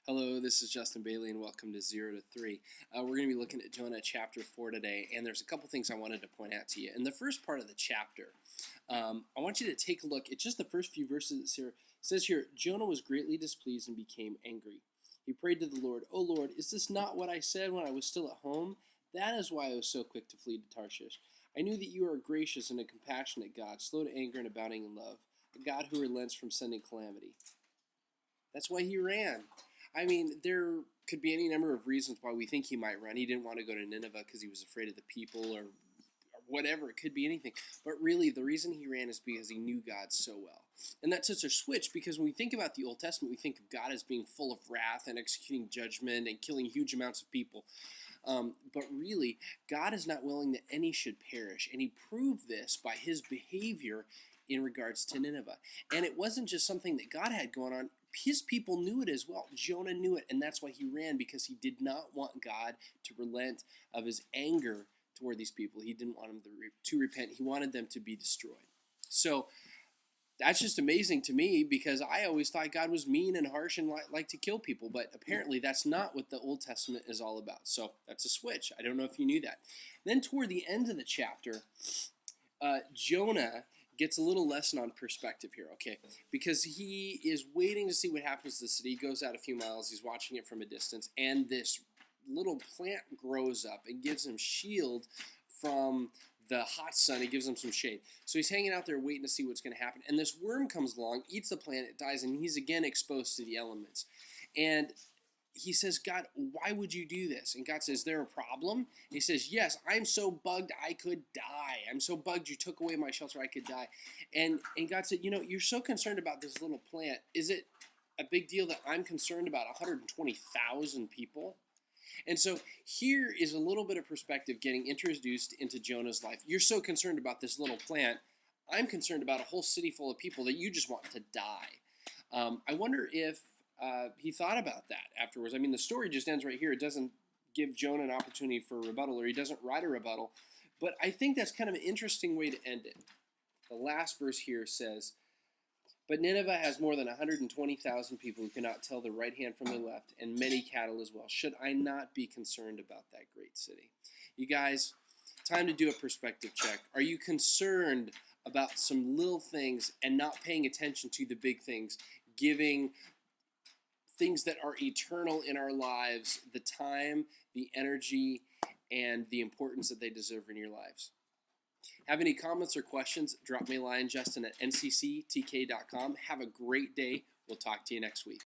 Hello, this is Justin Bailey, and welcome to 0 to 3. We're going to be looking at Jonah chapter 4 today, and there's a couple things I wanted to point out to you. In the first part of the chapter, I want you to take a look at just the first few verses here. It says here, Jonah was greatly displeased and became angry. He prayed to the Lord, "O Lord, is this not what I said when I was still at home? That is why I was so quick to flee to Tarshish. I knew that you are a gracious and a compassionate God, slow to anger and abounding in love, a God who relents from sending calamity." That's why he ran. I mean, there could be any number of reasons why we think he might run. He didn't want to go to Nineveh because he was afraid of the people or whatever. It could be anything. But really, the reason he ran is because he knew God so well. And that's such a switch because when we think about the Old Testament, we think of God as being full of wrath and executing judgment and killing huge amounts of people. But really, God is not willing that any should perish. And he proved this by his behavior in regards to Nineveh. And it wasn't just something that God had going on. His people knew it as well. Jonah knew it, and that's why he ran, because he did not want God to relent of his anger toward these people. He didn't want them to repent. He wanted them to be destroyed. So that's just amazing to me, because I always thought God was mean and harsh and like to kill people, but apparently that's not what the Old Testament is all about. So that's a switch. I don't know if you knew that. Then toward the end of the chapter, Jonah gets a little lesson on perspective here, okay? Because he is waiting to see what happens to the city. He goes out a few miles, he's watching it from a distance, and this little plant grows up and gives him shield from the hot sun. It gives him some shade. So he's hanging out there waiting to see what's going to happen. And this worm comes along, eats the plant, it dies, and he's again exposed to the elements. And he says, "God, why would you do this?" And God says, "Is there a problem?" He says, "Yes, I'm so bugged I could die. I'm so bugged you took away my shelter I could die." And God said, "You're so concerned about this little plant. Is it a big deal that I'm concerned about 120,000 people?" And so here is a little bit of perspective getting introduced into Jonah's life. You're so concerned about this little plant. I'm concerned about a whole city full of people that you just want to die. I wonder if he thought about that afterwards. I mean, the story just ends right here. It doesn't give Jonah an opportunity for a rebuttal, or he doesn't write a rebuttal. But I think that's kind of an interesting way to end it. The last verse here says, "But Nineveh has more than 120,000 people who cannot tell the right hand from the left, and many cattle as well. Should I not be concerned about that great city?" You guys, time to do a perspective check. Are you concerned about some little things and not paying attention to the big things, giving things that are eternal in our lives the time, the energy, and the importance that they deserve in your lives? Have any comments or questions? Drop me a line, Justin at ncctk.com. Have a great day. We'll talk to you next week.